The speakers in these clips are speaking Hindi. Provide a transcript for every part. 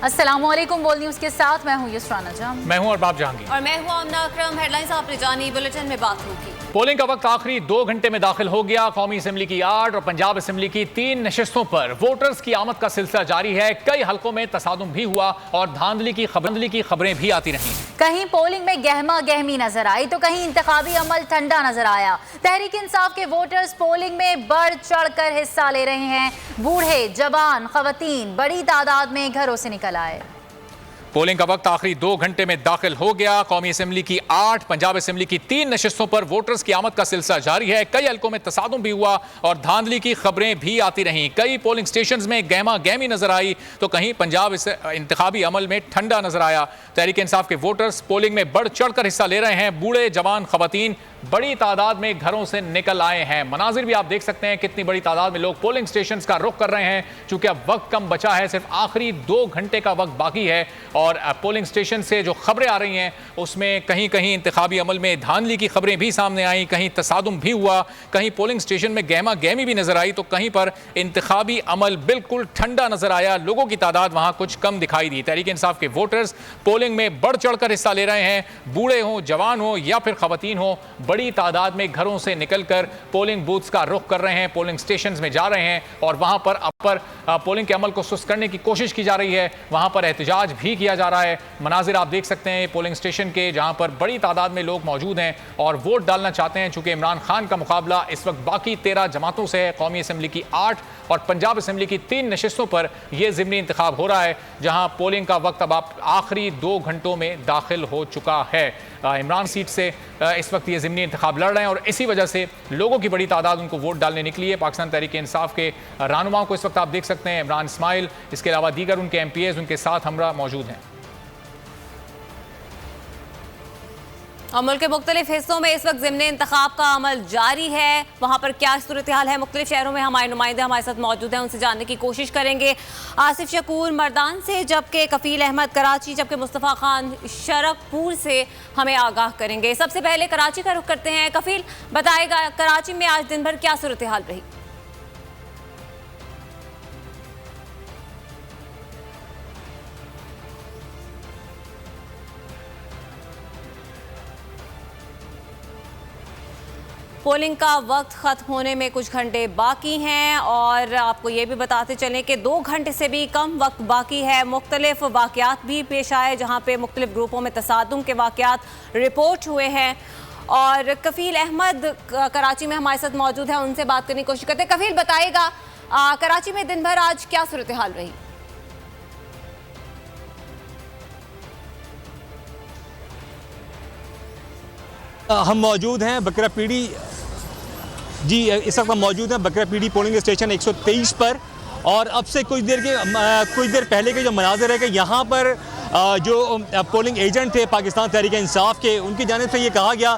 अस्सलामुअलैकुम। बोल न्यूज़ के साथ मैं हूँ युसरा नजम। मैं हूँ अरबाब जहांगीर और मैं हूँ आमना अकरम। हेडलाइंस आपने जानी, बुलेटिन में बात होगी। पोलिंग का वक्त आखिरी 2 घंटे में दाखिल हो गया। कौमी असेंबली की 8 और पंजाब असेंबली की 3 नशिस्तों पर वोटर्स की आमद का सिलसिला जारी है। कई हलकों में तसादुम भी हुआ और धांधली की खबरें भी आती रहीं। कहीं पोलिंग में गहमा गहमी नजर आई तो कहीं इंतखाबी अमल ठंडा नजर आया। तहरीक इंसाफ के वोटर्स पोलिंग में बढ़ चढ़कर हिस्सा ले रहे हैं। बूढ़े, जवान, खवातीन बड़ी तादाद में घरों से निकल आए। पोलिंग का वक्त आखिरी 2 घंटे में दाखिल हो गया। कौमी असेंबली की 8, पंजाब असेंबली की 3 नशिस्तों पर वोटर्स की आमद का सिलसिला जारी है। कई हलकों में तसादुम भी हुआ और धांधली की खबरें भी आती रहीं। कई पोलिंग स्टेशंस में गहमा गहमी नजर आई तो कहीं पंजाब इंतखाबी अमल में ठंडा नजर आया। तहरीक इंसाफ के वोटर्स पोलिंग में बढ़ चढ़कर हिस्सा ले रहे हैं। बूढ़े, जवान, खवातीन बड़ी तादाद में घरों से निकल आए हैं। मनाजिर भी आप देख सकते हैं कितनी बड़ी तादाद में लोग पोलिंग स्टेशंस का रुख कर रहे हैं। चूंकि अब वक्त कम बचा है, सिर्फ आखिरी 2 घंटे का वक्त बाकी है और पोलिंग स्टेशन से जो खबरें आ रही हैं उसमें कहीं कहीं इंतखाबी अमल में धांधली की खबरें भी सामने आई, कहीं तसादुम भी हुआ, कहीं पोलिंग स्टेशन में गहमा गहमी भी नजर आई तो कहीं पर इंतखाबी अमल बिल्कुल ठंडा नजर आया। लोगों की तादाद वहां कुछ कम दिखाई दी। तहरीक इंसाफ के वोटर्स पोलिंग में बढ़ चढ़कर हिस्सा ले रहे हैं। बूढ़े हों, जवान हो या फिर खवातीन हो, बड़ी तादाद में घरों से निकलकर पोलिंग बूथ्स का रुख कर रहे हैं, पोलिंग स्टेशंस में जा रहे हैं और वहां पर पोलिंग के अमल को सुस्त करने की कोशिश की जा रही है। वहां पर एहतजाज भी किया जा रहा है। मनाजिर आप देख सकते हैं पोलिंग स्टेशन के, जहां पर बड़ी तादाद में लोग मौजूद हैं और वोट डालना चाहते हैं। चूंकि इमरान खान का मुकाबला इस वक्त बाकी 13 जमातों से है। कौमी असेंबली की 8 और पंजाब असेंबली की 3 नशिस्तों पर यह ज़िमनी इंतखाब हो रहा है, जहां पोलिंग का वक्त अब आखिरी 2 घंटों में दाखिल हो चुका है। इमरान सीट से इस वक्त ये ज़िमनी इंतखाब लड़ रहे हैं और इसी वजह से लोगों की बड़ी तादाद उनको वोट डालने निकली है। पाकिस्तान तहरीक इंसाफ के रहनुमाओं को इस वक्त आप देख सकते हैं, इमरान इस्माइल, इसके अलावा दीगर उनके MPAs उनके साथ हमरा मौजूद हैं। और मुल्क के मुख्तलिफ हिस्सों में इस वक्त ज़िमनी इंतखाब का अमल जारी है। वहाँ पर क्या सूरत हाल है, मुख्तलिफ शहरों में हमारे नुमाइंदे हमारे साथ मौजूद हैं, उनसे जानने की कोशिश करेंगे। आसिफ शकूर मर्दान से, जबकि कफील अहमद कराची, जबकि मुस्तफ़ा खान शरकपुर से हमें आगाह करेंगे। सबसे पहले कराची का रुख करते हैं। कफील बताएगा, कराची में आज दिन भर क्या सूरत हाल रही? पोलिंग का वक्त ख़त्म होने में कुछ घंटे बाकी हैं और आपको ये भी बताते चलें कि 2 घंटे से भी कम वक्त बाकी है। मुख्तलिफ वाक़यात भी पेश आए जहाँ पे मुख्तलिफ ग्रुपों में तसादुम के वाक़यात रिपोर्ट हुए हैं और कफील अहमद कराची में हमारे साथ मौजूद है, उनसे बात करने की कोशिश करते हैं। कफील बताएगा, कराची में दिन भर आज क्या सूरत हाल रही? हम मौजूद हैं बकरा पीड़ी जी, इस वक्त हम मौजूद हैं बकरा पीड़ी पोलिंग स्टेशन 123 पर और अब से कुछ देर पहले के जो मनाज़र है कि यहाँ पर जो पोलिंग एजेंट थे पाकिस्तान तहरीक इंसाफ के, उनकी जानिब से ये कहा गया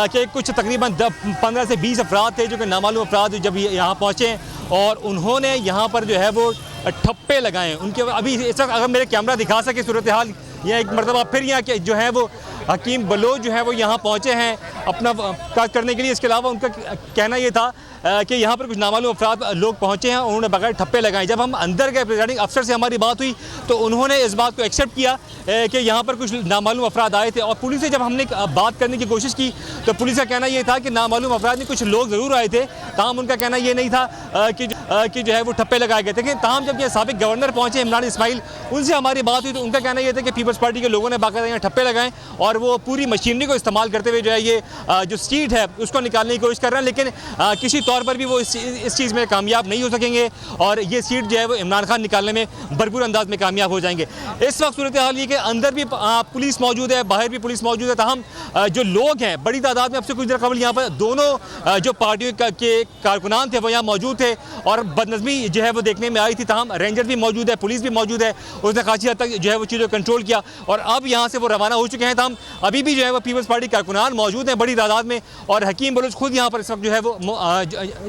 कि कुछ तकरीबन 15 से 20 अफराद थे जो कि नामालूम अफराद जब यहाँ पहुँचे और उन्होंने यहाँ पर जो है वो ठप्पे लगाए उनके। अभी इस वक्त अगर मेरे कैमरा दिखा सके सूरत हाल, यह एक मरतबा फिर यहाँ के जो है वो हकीम बलोच जो है वो यहाँ पहुँचे हैं अपना काज करने के लिए। इसके अलावा उनका कहना ये था कि यहाँ पर कुछ नामालूम अफराद लोग पहुँचे हैं, उन्होंने बगैर ठप्पे लगाए। जब हम अंदर गए, प्रिजाइडिंग अफसर से हमारी बात हुई तो उन्होंने इस बात को एक्सेप्ट किया कि यहाँ पर कुछ नामालूम अफराद आए थे और पुलिस से जब हमने बात करने की कोशिश की तो पुलिस का कहना ये था कि नामालूम अफराद में कुछ लोग ज़रूर आए थे, ताहम उनका कहना ये नहीं था कि जो है वो ठप्पे लगाए गए थे। लेकिन ताहम जब ये साबिक गवर्नर पहुँचे इमरान इस्माइल, उनसे हमारी बात हुई तो उनका कहना यह था कि पीपल्स पार्टी के लोगों ने बाकायदा यहाँ ठप्पे लगाए और वो पूरी मशीनरी को इस्तेमाल करते हुए जो है ये जो सीट है उसको निकालने की कोशिश कर रहे हैं, लेकिन किसी तौर पर भी वो इस चीज़ में कामयाब नहीं हो सकेंगे और ये सीट जो है वो इमरान खान निकालने में भरपूर अंदाज में कामयाब हो जाएंगे। इस वक्त सूरत हाल ये कि अंदर भी पुलिस मौजूद है, बाहर भी पुलिस मौजूद है, ताहम जो लोग हैं बड़ी तादाद में, अब से कुछ देर कबल यहाँ पर दोनों जो पार्टियों के कारकुनान थे वो यहाँ मौजूद थे और बदनज़मी जो है वो देखने में आई थी। ताहम रेंजर भी मौजूद है, पुलिस भी मौजूद है, उसने खासी हद तक जो है वो चीज़ों को कंट्रोल किया और अब यहाँ से वो रवाना हो चुके हैं। ताहम अभी भी जो है वो पीपल्स पार्टी कारकुनान मौजूद हैं बड़ी तादाद में और हकीम बलोच खुद यहाँ पर इस वक्त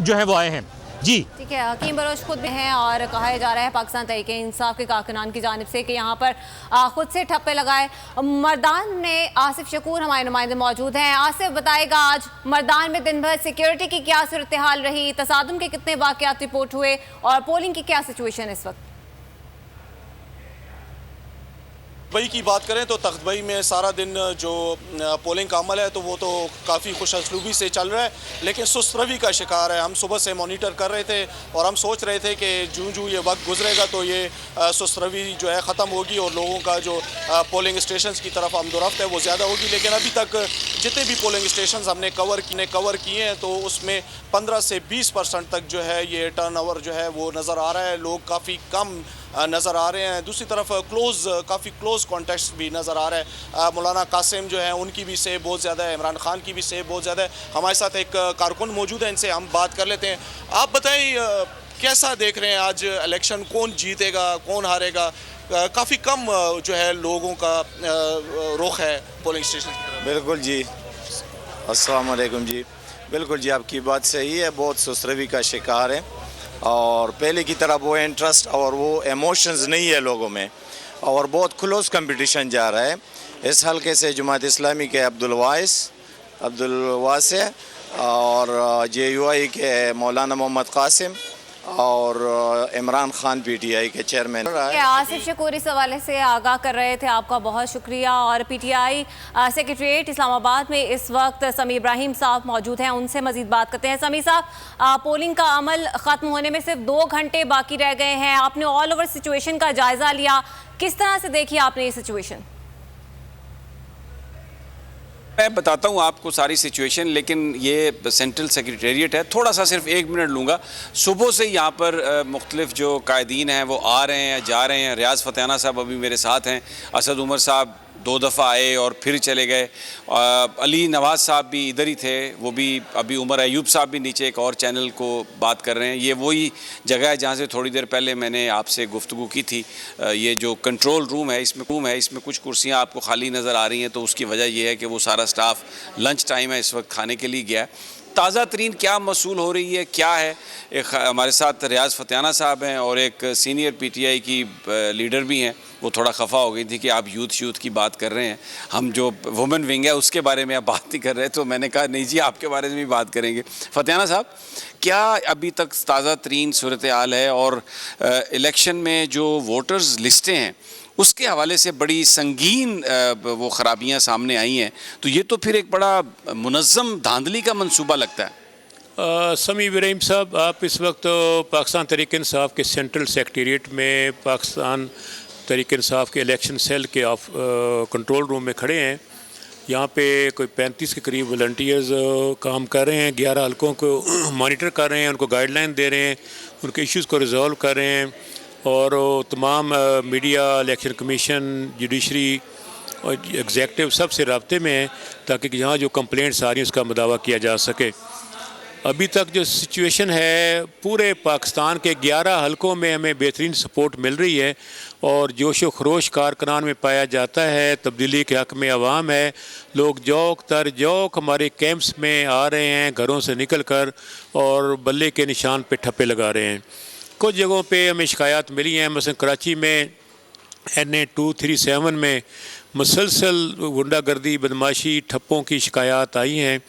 जो है वो आए हैं। जी ठीक है, हकीम बलोच खुद भी हैं और कहा जा रहा है पाकिस्तान तहरीक इंसाफ के कारकुनान की जानिब से कि यहाँ पर खुद से ठप्पे लगाए। मर्दान में आसिफ शकूर हमारे नुमाइंदे मौजूद हैं। आसिफ बताएगा, आज मर्दान में दिन भर सिक्योरिटी की क्या सूरत हाल रही, तसादुम के कितने वाक़यात रिपोर्ट हुए और पोलिंग की क्या सिचुएशन इस वक्त? तख्तबई की बात करें तो तख्तबई में सारा दिन जो पोलिंग का अमल है तो वो तो काफ़ी खुशअस्लूबी से चल रहा है, लेकिन सुस्त रवि का शिकार है। हम सुबह से मॉनिटर कर रहे थे और हम सोच रहे थे कि जूं ये वक्त गुजरेगा तो ये सुस्त रवि जो है ख़त्म होगी और लोगों का जो पोलिंग स्टेशंस की तरफ आमदोरफ्त है वो ज़्यादा होगी। लेकिन अभी तक जितने भी पोलिंग स्टेशंस हमने कवर किए हैं तो उसमें 15 से 20% तक जो है ये टर्नओवर जो है वो नज़र आ रहा है। लोग काफ़ी कम नज़र आ रहे हैं। दूसरी तरफ काफ़ी क्लोज़ कॉन्टेस्ट भी नज़र आ रहा है। मौलाना कासिम जो है उनकी भी सेब बहुत ज़्यादा है, इमरान खान की भी सेब बहुत ज़्यादा है। हमारे साथ एक कारकुन मौजूद है, इनसे हम बात कर लेते हैं। आप बताइए कैसा देख रहे हैं आज इलेक्शन, कौन जीतेगा कौन हारेगा? काफ़ी कम जो है लोगों का रुख है पोलिंग स्टेशन की तरफ। बिल्कुल जी, अस्सलाम वालेकुम जी। बिल्कुल जी, आपकी बात सही है, बहुत सुस्तरवी का शिकार है और पहले की तरह वो इंटरेस्ट और वो इमोशंस नहीं है लोगों में और बहुत क्लोज कंपटीशन जा रहा है। इस हल्के से जमात इस्लामी के अब्दुल वासे और JUI के मौलाना मोहम्मद कासिम और इमरान खान PTI के चेयरमैन। आसिफ शकूर इस हवाले से आगाह कर रहे थे, आपका बहुत शुक्रिया। और PTI सेक्रेटरीट इस्लामाबाद में इस वक्त समी इब्राहिम साहब मौजूद हैं, उनसे मजीद बात करते हैं। समी साहब, पोलिंग का अमल ख़त्म होने में सिर्फ 2 घंटे बाकी रह गए हैं। आपने ऑल ओवर सिचुएशन का जायज़ा लिया, किस तरह से देखी आपने ये सिचुएशन? मैं बताता हूँ आपको सारी सिचुएशन, लेकिन ये सेंट्रल सेक्रेटेरिएट है, थोड़ा सा सिर्फ 1 मिनट लूँगा। सुबह से यहाँ पर मुख्तलिफ जो कायदीन हैं वो आ रहे हैं जा रहे हैं। रियाज फतेहाना साहब अभी मेरे साथ हैं, असद उमर साहब 2 दफ़ा आए और फिर चले गए। अली नवाज़ साहब भी इधर ही थे, वो भी अभी उमर अयूब साहब भी नीचे एक और चैनल को बात कर रहे हैं। ये वही जगह है जहाँ से थोड़ी देर पहले मैंने आपसे गुफ्तगू की थी। ये जो कंट्रोल रूम है इसमें कुछ कुर्सियाँ आपको खाली नज़र आ रही हैं, तो उसकी वजह यह है कि वो सारा स्टाफ लंच टाइम है इस वक्त खाने के लिए गया है। ताज़ा तरीन क्या मसूल हो रही है क्या है, एक हमारे साथ रियाज फतेहाना साहब हैं और एक सीनियर PTI की लीडर भी हैं। वो थोड़ा खफा हो गई थी कि आप यूथ की बात कर रहे हैं, हम जो वुमेन विंग है उसके बारे में आप बात नहीं कर रहे, तो मैंने कहा नहीं जी आपके बारे में भी बात करेंगे। फतेहाना साहब, क्या अभी तक ताज़ा तरीन सूरत हाल है और इलेक्शन में जो वोटर्स लिस्टें हैं उसके हवाले से बड़ी संगीन वो ख़राबियाँ सामने आई हैं, तो ये तो फिर एक बड़ा मुनज़्ज़म धांधली का मंसूबा लगता है। समी इब्राहिम साहब, आप इस वक्त पाकिस्तान तहरीक इंसाफ के सेंट्रल सेक्रेटेरिएट में पाकिस्तान तहरीक इंसाफ के इलेक्शन सेल के कंट्रोल रूम में खड़े हैं। यहाँ पे कोई 35 के करीब वॉलंटियर्स काम कर रहे हैं, 11 हल्कों को मॉनिटर कर रहे हैं, उनको गाइडलाइन दे रहे हैं, उनके इश्यूज़ को रिजॉल्व कर रहे हैं और तमाम मीडिया, इलेक्शन कमीशन, जुडिशरी और एग्जेक्टिव सबसे राब्ते में है ताकि यहाँ जो कंप्लेंट्स आ रही हैं उसका मुदावा किया जा सके। अभी तक जो सिचुएशन है पूरे पाकिस्तान के 11 हलकों में हमें बेहतरीन सपोर्ट मिल रही है और जोश व खरोश कारकुनान में पाया जाता है। तब्दीली के हक़ में आवाम है, लोग जौक तर जौक हमारे कैंप्स में आ रहे हैं घरों से निकल कर और बल्ले के निशान पे ठप्पे लगा रहे हैं। कुछ जगहों पे हमें शिकायत मिली हैं, मसलन कराची में NA 237 में मुसलसल गुंडागर्दी, बदमाशी, ठप्पों की शिकायत आई हैं।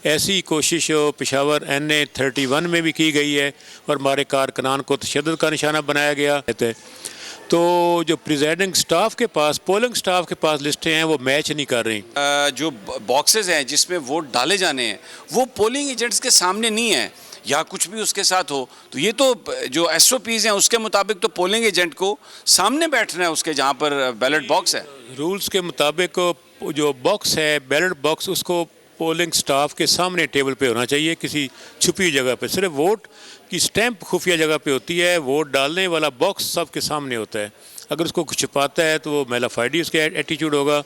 ऐसी कोशिश पेशावर NA 31 में भी की गई है और हमारे कारकुनान को तशद्दुद का निशाना बनाया गया है। तो जो प्रिजाइडिंग स्टाफ के पास, पोलिंग स्टाफ के पास लिस्टें हैं वो मैच नहीं कर रही। जो बॉक्सेस हैं जिसमें वोट डाले जाने हैं वो पोलिंग एजेंट्स के सामने नहीं है या कुछ भी उसके साथ हो, तो ये तो जो SOPs हैं उसके मुताबिक तो पोलिंग एजेंट को सामने बैठना है उसके जहाँ पर बैलेट बॉक्स है। रूल्स के मुताबिक जो बॉक्स है बैलेट बॉक्स उसको पोलिंग स्टाफ के सामने टेबल पे होना चाहिए, किसी छुपी जगह पे। सिर्फ वोट की स्टैंप खुफिया जगह पे होती है, वोट डालने वाला बॉक्स सबके सामने होता है। अगर उसको कुछ छुपाता है तो वो मैलाफाइडी उसके एटीट्यूड होगा।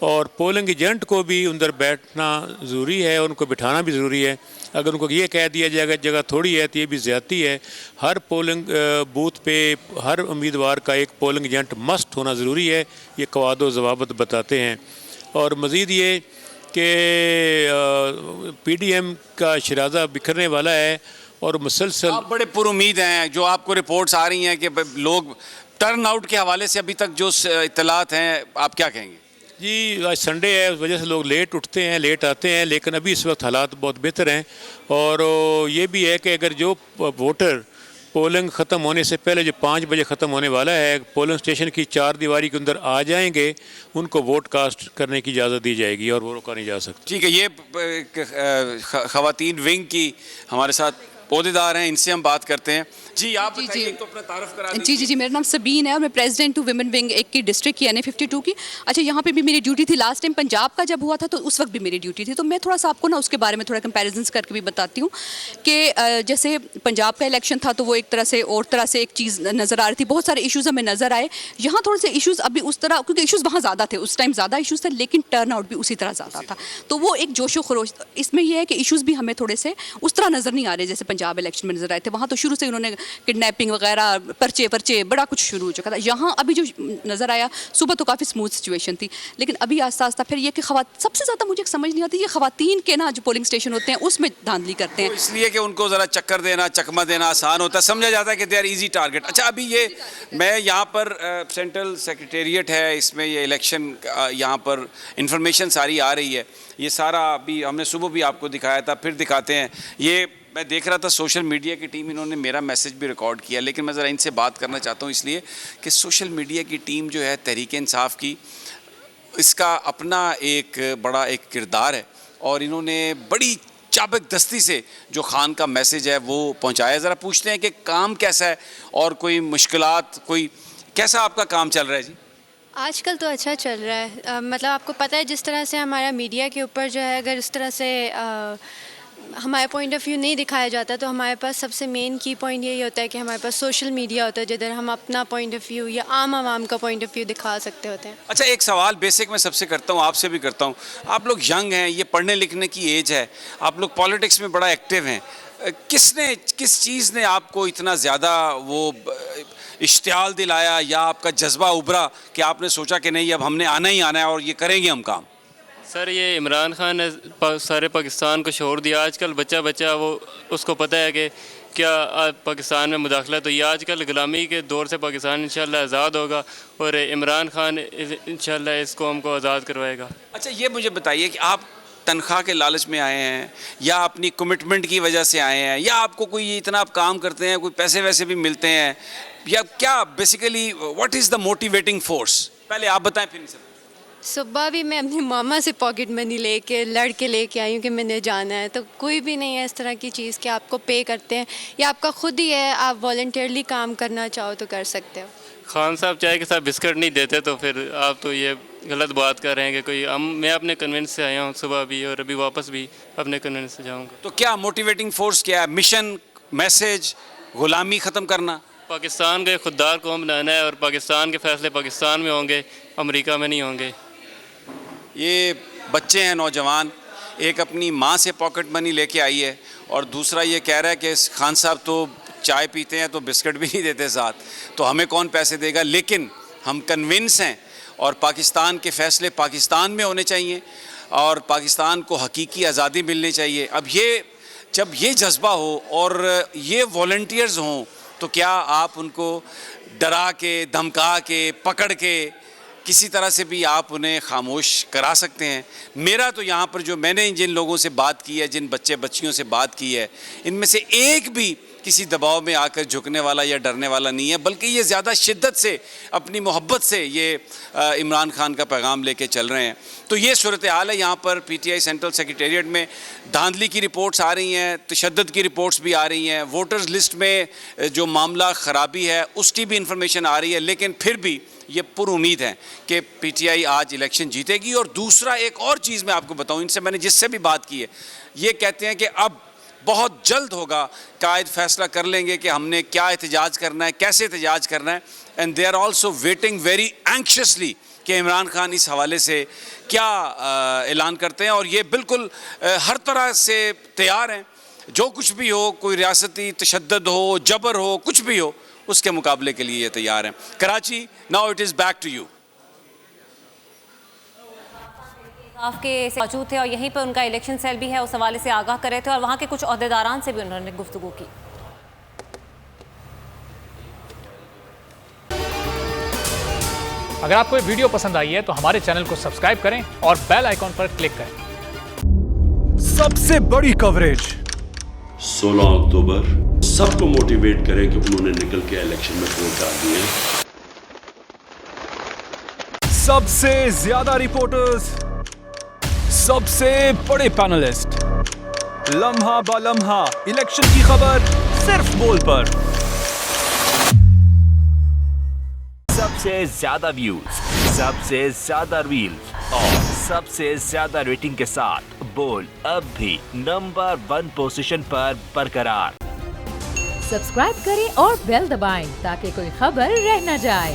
और पोलिंग एजेंट को भी अंदर बैठना ज़रूरी है, उनको बिठाना भी ज़रूरी है। अगर उनको ये कह दिया जाएगा जगह थोड़ी है तो ये भी ज़्यादती है। हर पोलिंग बूथ पे हर उम्मीदवार का एक पोलिंग एजेंट मस्ट होना ज़रूरी है, ये कवायद ज़वाबित बताते हैं। और मज़ीद ये कि PDM का शराजा बिखरने वाला है और मुसलसल। आप बड़े पुरुमीद हैं, जो आपको रिपोर्ट्स आ रही हैं कि लोग टर्न आउट के हवाले से अभी तक जो इत्तलात हैं, आप क्या कहेंगे? जी, आज संडे है, उस वजह से लोग लेट उठते हैं, लेट आते हैं, लेकिन अभी इस वक्त हालात बहुत बेहतर हैं। और ये भी है कि अगर जो वोटर पोलिंग ख़त्म होने से पहले जो 5 बजे ख़त्म होने वाला है, पोलिंग स्टेशन की 4 दीवारी के अंदर आ जाएंगे, उनको वोट कास्ट करने की इजाज़त दी जाएगी और वो रोका नहीं जा सकता। ठीक है, ये ख़वातीन विंग की हमारे साथ ओहदेदार हैं, इनसे हम बात करते हैं। जी आप बताइए, एक तो अपना तारुफ करा दीजिए। जी मेरा नाम सबीन है और मैं प्रेसिडेंट हूँ विमेन विंग 1 की डिस्ट्रिक्ट की NA52 की। अच्छा, यहाँ पे भी मेरी ड्यूटी थी। लास्ट टाइम पंजाब का जब हुआ था तो उस वक्त भी मेरी ड्यूटी थी। तो मैं थोड़ा सा आपको ना उसके बारे में थोड़ा कंपैरिजन्स करके भी बताती हूँ कि जैसे पंजाब का इलेक्शन था तो वो एक तरह से और तरह से एक चीज़ नज़र आ रही थी, बहुत सारे इशूज़ हमें नज़र आए। यहाँ थोड़े से इशूज़ अभी उस तरह, क्योंकि इशूज़ वहाँ ज़्यादा थे, उस टाइम ज़्यादा इशूज़ थे, लेकिन टर्न आउट भी उसी तरह ज़्यादा था। तो वो एक जोशो खरोश इसमें यह है कि इशूज़ भी हमें थोड़े से उस तरह नज़र नहीं आ रहे जैसे पंजाब इलेक्शन में नज़र आए थे। वहाँ तो शुरू से उन्होंने किडनैपिंग वगैरह, पर्चे बड़ा कुछ शुरू हो चुका था। यहाँ अभी जो नज़र आया, सुबह तो काफ़ी स्मूथ सिचुएशन थी, लेकिन अभी आस्ता आस्ता फिर ये कि सबसे ज़्यादा मुझे समझ नहीं आती ये ख़वातीन के ना जो पोलिंग स्टेशन होते हैं उसमें धांधली करते हैं। तो इसलिए कि उनको ज़रा चक्कर देना, चकमा देना आसान होता है, समझा जाता है कि दे आर ईजी टारगेट। अच्छा, अभी ये मैं यहाँ पर सेंट्रल सेक्रेटेरिएट है, इसमें ये इलेक्शन यहाँ पर इंफॉर्मेशन सारी आ रही है। ये सारा अभी हमने सुबह भी आपको दिखाया था, फिर दिखाते हैं। ये मैं देख रहा था सोशल मीडिया की टीम, इन्होंने मेरा मैसेज भी रिकॉर्ड किया, लेकिन मैं ज़रा इनसे बात करना चाहता हूँ इसलिए कि सोशल मीडिया की टीम जो है तहरीक इंसाफ की, इसका अपना एक बड़ा एक किरदार है और इन्होंने बड़ी चाबकदस्ती से जो खान का मैसेज है वो पहुँचाया। ज़रा पूछते हैं कि काम कैसा है और कोई मुश्किलात, कोई कैसा आपका काम चल रहा है? जी आजकल तो अच्छा चल रहा है। मतलब आपको पता है जिस तरह से हमारा मीडिया के ऊपर जो है, अगर इस तरह से हमारा पॉइंट ऑफ व्यू नहीं दिखाया जाता तो हमारे पास सबसे मेन की पॉइंट यही होता है कि हमारे पास सोशल मीडिया होता है जिधर हम अपना पॉइंट ऑफ व्यू या आम आवाम का पॉइंट ऑफ व्यू दिखा सकते होते हैं। अच्छा, एक सवाल बेसिक मैं सबसे करता हूँ, आपसे भी करता हूँ। आप लोग यंग हैं, ये पढ़ने लिखने की एज है, आप लोग पॉलिटिक्स में बड़ा एक्टिव हैं। किस चीज़ ने आपको इतना ज़्यादा वो इश्तियाल दिलाया या आपका जज्बा उभरा कि आपने सोचा कि नहीं अब हमने आना ही आना है और ये करेंगे हम काम? सर, ये इमरान खान ने सारे पाकिस्तान को छोड़ दिया। आजकल बच्चा वो उसको पता है कि क्या पाकिस्तान में मुदाखला, तो ये आजकल गुलामी के दौर से पाकिस्तान इंशाल्लाह आज़ाद होगा और इमरान खान इंशाल्लाह इस कौम को आज़ाद करवाएगा। अच्छा, ये मुझे बताइए कि आप तनख्वाह के लालच में आए हैं या अपनी कमिटमेंट की वजह से आए हैं या आपको कोई इतना आप काम करते हैं, कोई पैसे वैसे भी मिलते हैं या क्या? Basically what is the motivating force, पहले आप बताएं फिर सब। सुबह भी मैं अपनी मामा से पॉकेट मनी लड़के लेके आई हूँ कि मैंने जाना है। तो कोई भी नहीं है इस तरह की चीज़ कि आपको पे करते हैं या आपका खुद ही है, आप वॉलंटियरली काम करना चाहो तो कर सकते हो। खान साहब चाय के साथ बिस्किट नहीं देते तो फिर आप तो ये गलत बात कर रहे हैं कि कोई मैं अपने कन्वेंस से आया हूँ सुबह भी और अभी वापस भी अपने कन्वेंस से जाऊँगा। तो क्या मोटिवेटिंग फोर्स क्या है? मिशन, मैसेज, गुलामी ख़त्म करना, पाकिस्तान को एक खुददार कौम बनाना है और पाकिस्तान के फैसले पाकिस्तान में होंगे, अमेरिका में नहीं होंगे। ये बच्चे हैं, नौजवान, एक अपनी माँ से पॉकेट मनी लेके आई है और दूसरा ये कह रहा है कि खान साहब तो चाय पीते हैं तो बिस्किट भी नहीं देते साथ, तो हमें कौन पैसे देगा। लेकिन हम कन्विंस हैं और पाकिस्तान के फ़ैसले पाकिस्तान में होने चाहिए और पाकिस्तान को हकीकी आज़ादी मिलनी चाहिए। अब ये जब ये जज्बा हो और ये वॉलंटियर्स हों तो क्या आप उनको डरा के, धमका के, पकड़ के किसी तरह से भी आप उन्हें खामोश करा सकते हैं? मेरा तो यहाँ पर जो मैंने जिन लोगों से बात की है, जिन बच्चे बच्चियों से बात की है, इनमें से एक भी किसी दबाव में आकर झुकने वाला या डरने वाला नहीं है, बल्कि ये ज़्यादा शिद्दत से, अपनी मोहब्बत से ये इमरान खान का पैगाम लेके चल रहे हैं। तो ये सूरत हाल है यहाँ पर PTI सेंट्रल सेक्रेटेरिएट में। धांधली की रिपोर्ट्स आ रही हैं, तशद्दुद की रिपोर्ट्स भी आ रही हैं, वोटर्स लिस्ट में जो मामला ख़राबी है उसकी भी इंफॉर्मेशन आ रही है, लेकिन फिर भी ये पुरुमीद है कि PTI आज इलेक्शन जीतेगी। और दूसरा एक और चीज़ मैं आपको बताऊँ, इनसे मैंने जिससे भी बात की है, ये कहते हैं कि अब बहुत जल्द होगा, कायद फैसला कर लेंगे कि हमने क्या एहतजाज करना है, कैसे एहतजाज करना है। And they are also waiting very anxiously कि इमरान खान इस हवाले से क्या ऐलान करते हैं। और ये बिल्कुल हर तरह से तैयार हैं, जो कुछ भी हो, कोई रियासती तशद्दुद हो, जबर हो, कुछ भी हो, उसके मुकाबले के लिए ये तैयार हैं। Karachi, now it is back to you. आपके मौजूद थे और यहीं पर उनका इलेक्शन सेल भी है, उस हवाले से आगाह कर रहे थे और वहाँ के कुछ ओहदेदारान से भी उन्होंने गुफ्तगू की। अगर आपको ये वीडियो पसंद आई है तो हमारे चैनल को सब्सक्राइब करें और बेल आइकॉन पर क्लिक करें। सबसे बड़ी कवरेज 16 अक्टूबर सबको मोटिवेट करें कि उन्होंने निकल के इलेक्शन में वोट डाल दिए। सबसे ज्यादा रिपोर्टर्स, सबसे बड़े पैनलिस्ट, लम्हा बा लम्हा इलेक्शन की खबर सिर्फ बोल पर। सबसे ज्यादा व्यूज, सबसे ज्यादा रील्स और सबसे ज्यादा रेटिंग के साथ बोल अब भी नंबर 1 पोजीशन पर बरकरार। सब्सक्राइब करें और बेल दबाएं ताकि कोई खबर रह न जाए।